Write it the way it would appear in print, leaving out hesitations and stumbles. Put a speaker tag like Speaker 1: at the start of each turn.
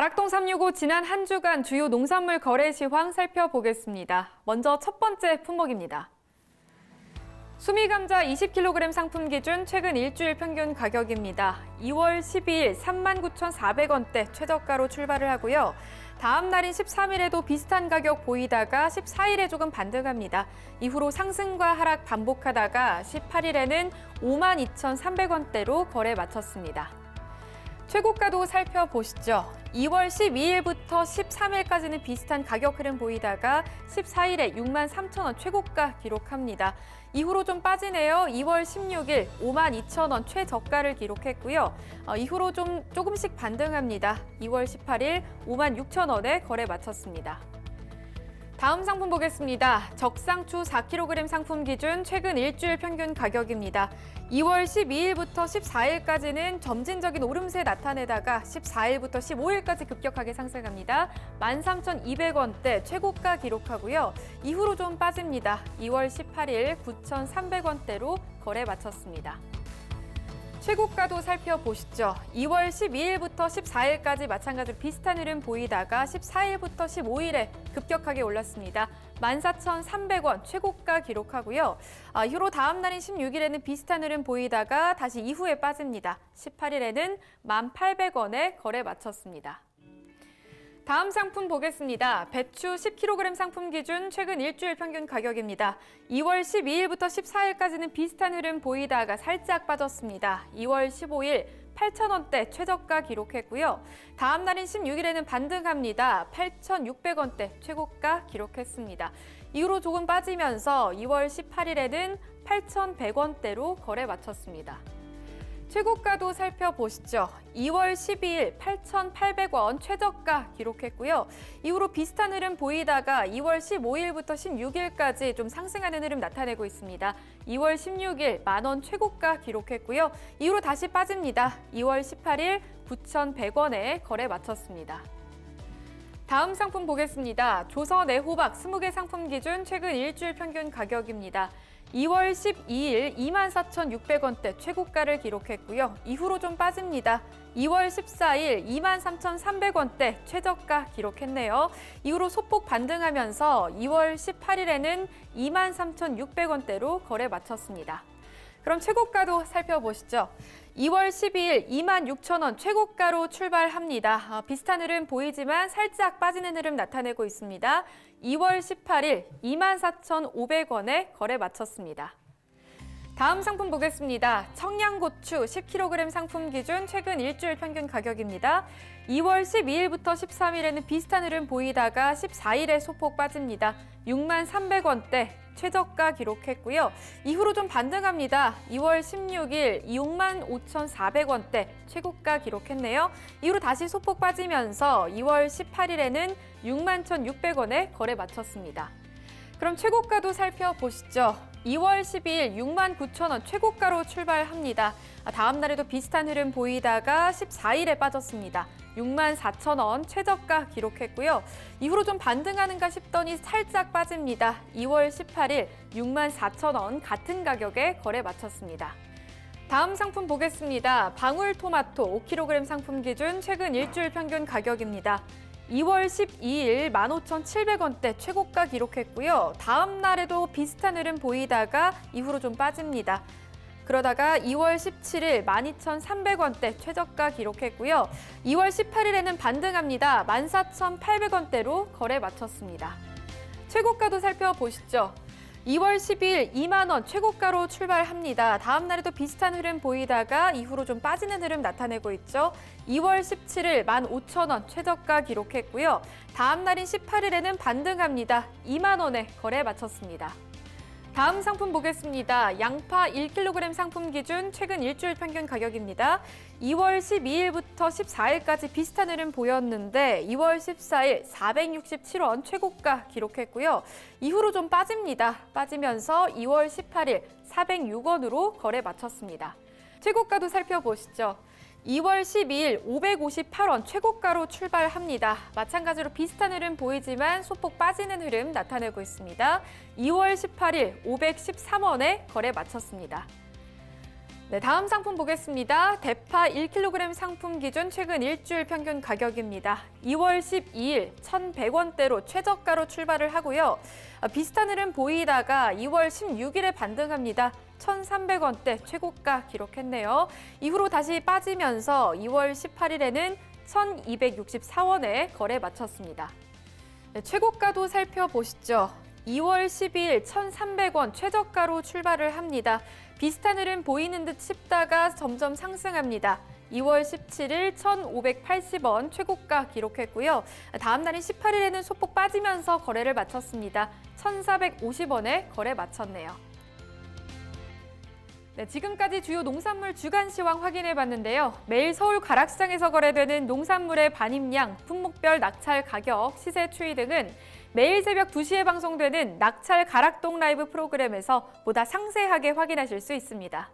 Speaker 1: 가락동 365 지난 한 주간 주요 농산물 거래 시황 살펴보겠습니다. 먼저 첫 번째 품목입니다. 수미감자 20kg 상품 기준 최근 일주일 평균 가격입니다. 2월 12일 39,400원대 최저가로 출발을 하고요. 다음 날인 13일에도 비슷한 가격 보이다가 14일에 조금 반등합니다. 이후로 상승과 하락 반복하다가 18일에는 52,300원대로 거래 마쳤습니다. 최고가도 살펴보시죠. 2월 12일부터 13일까지는 비슷한 가격 흐름 보이다가 14일에 63,000원 최고가 기록합니다. 이후로 좀 빠지네요. 2월 16일 52,000원 최저가를 기록했고요. 이후로 조금씩 반등합니다. 2월 18일 56,000원에 거래 마쳤습니다. 다음 상품 보겠습니다. 적상추 4kg 상품 기준 최근 일주일 평균 가격입니다. 2월 12일부터 14일까지는 점진적인 오름세 나타내다가 14일부터 15일까지 급격하게 상승합니다. 13,200원대 최고가 기록하고요. 이후로 좀 빠집니다. 2월 18일 9,300원대로 거래 마쳤습니다. 최고가도 살펴보시죠. 2월 12일부터 14일까지 마찬가지로 비슷한 흐름 보이다가 14일부터 15일에 급격하게 올랐습니다. 14,300원 최고가 기록하고요. 이후로 다음 날인 16일에는 비슷한 흐름 보이다가 다시 이후에 빠집니다. 18일에는 1,800원에 거래 마쳤습니다. 다음 상품 보겠습니다. 배추 10kg 상품 기준 최근 일주일 평균 가격입니다. 2월 12일부터 14일까지는 비슷한 흐름 보이다가 살짝 빠졌습니다. 2월 15일 8,000원대 최저가 기록했고요. 다음 날인 16일에는 반등합니다. 8,600원대 최고가 기록했습니다. 이후로 조금 빠지면서 2월 18일에는 8,100원대로 거래 마쳤습니다. 최고가도 살펴보시죠. 2월 12일 8,800원 최저가 기록했고요. 이후로 비슷한 흐름 보이다가 2월 15일부터 16일까지 좀 상승하는 흐름 나타내고 있습니다. 2월 16일 10,000원 최고가 기록했고요. 이후로 다시 빠집니다. 2월 18일 9,100원에 거래 마쳤습니다. 다음 상품 보겠습니다. 조선 애호박 20개 상품 기준 최근 일주일 평균 가격입니다. 2월 12일 24,600원대 최고가를 기록했고요. 이후로 좀 빠집니다. 2월 14일 23,300원대 최저가 기록했네요. 이후로 소폭 반등하면서 2월 18일에는 23,600원대로 거래 마쳤습니다. 그럼 최고가도 살펴보시죠. 2월 12일 26,000원 최고가로 출발합니다. 비슷한 흐름 보이지만 살짝 빠지는 흐름 나타내고 있습니다. 2월 18일 24,500원에 거래 마쳤습니다. 다음 상품 보겠습니다. 청양고추 10kg 상품 기준 최근 일주일 평균 가격입니다. 2월 12일부터 13일에는 비슷한 흐름 보이다가 14일에 소폭 빠집니다. 63,300원대 최저가 기록했고요. 이후로 좀 반등합니다. 2월 16일 65,400원대 최고가 기록했네요. 이후로 다시 소폭 빠지면서 2월 18일에는 61,600원에 거래 마쳤습니다. 그럼 최고가도 살펴보시죠. 2월 12일 69,000원 최고가로 출발합니다. 다음 날에도 비슷한 흐름 보이다가 14일에 빠졌습니다. 64,000원 최저가 기록했고요. 이후로 좀 반등하는가 싶더니 살짝 빠집니다. 2월 18일 64,000원 같은 가격에 거래 마쳤습니다. 다음 상품 보겠습니다. 방울토마토 5kg 상품 기준 최근 일주일 평균 가격입니다. 2월 12일 15,700원대 최고가 기록했고요. 다음 날에도 비슷한 흐름 보이다가 이후로 좀 빠집니다. 그러다가 2월 17일 12,300원대 최저가 기록했고요. 2월 18일에는 반등합니다. 14,800원대로 거래 마쳤습니다. 최고가도 살펴보시죠. 2월 12일 20,000원 최고가로 출발합니다. 다음 날에도 비슷한 흐름 보이다가 이후로 좀 빠지는 흐름 나타내고 있죠. 2월 17일 15,000원 최저가 기록했고요. 다음 날인 18일에는 반등합니다. 20,000원에 거래 마쳤습니다. 다음 상품 보겠습니다. 양파 1kg 상품 기준 최근 일주일 평균 가격입니다. 2월 12일부터 14일까지 비슷한 흐름 보였는데 2월 14일 467원 최고가 기록했고요. 이후로 좀 빠집니다. 빠지면서 2월 18일 406원으로 거래 마쳤습니다. 최고가도 살펴보시죠. 2월 12일 558원 최고가로 출발합니다. 마찬가지로 비슷한 흐름 보이지만 소폭 빠지는 흐름 나타내고 있습니다. 2월 18일 513원에 거래 마쳤습니다. 네, 다음 상품 보겠습니다. 대파 1kg 상품 기준 최근 일주일 평균 가격입니다. 2월 12일 1,100원대로 최저가로 출발을 하고요. 비슷한 흐름 보이다가 2월 16일에 반등합니다. 1,300원대 최고가 기록했네요. 이후로 다시 빠지면서 2월 18일에는 1,264원에 거래 마쳤습니다. 네, 최고가도 살펴보시죠. 2월 12일 1,300원 최저가로 출발을 합니다. 비슷한 흐름 보이는 듯 싶다가 점점 상승합니다. 2월 17일 1,580원 최고가 기록했고요. 다음 날인 18일에는 소폭 빠지면서 거래를 마쳤습니다. 1,450원에 거래 마쳤네요. 네, 지금까지 주요 농산물 주간 시황 확인해 봤는데요. 매일 서울 가락시장에서 거래되는 농산물의 반입량, 품목별 낙찰 가격, 시세 추이 등은 매일 새벽 2시에 방송되는 낙찰 가락동 라이브 프로그램에서 보다 상세하게 확인하실 수 있습니다.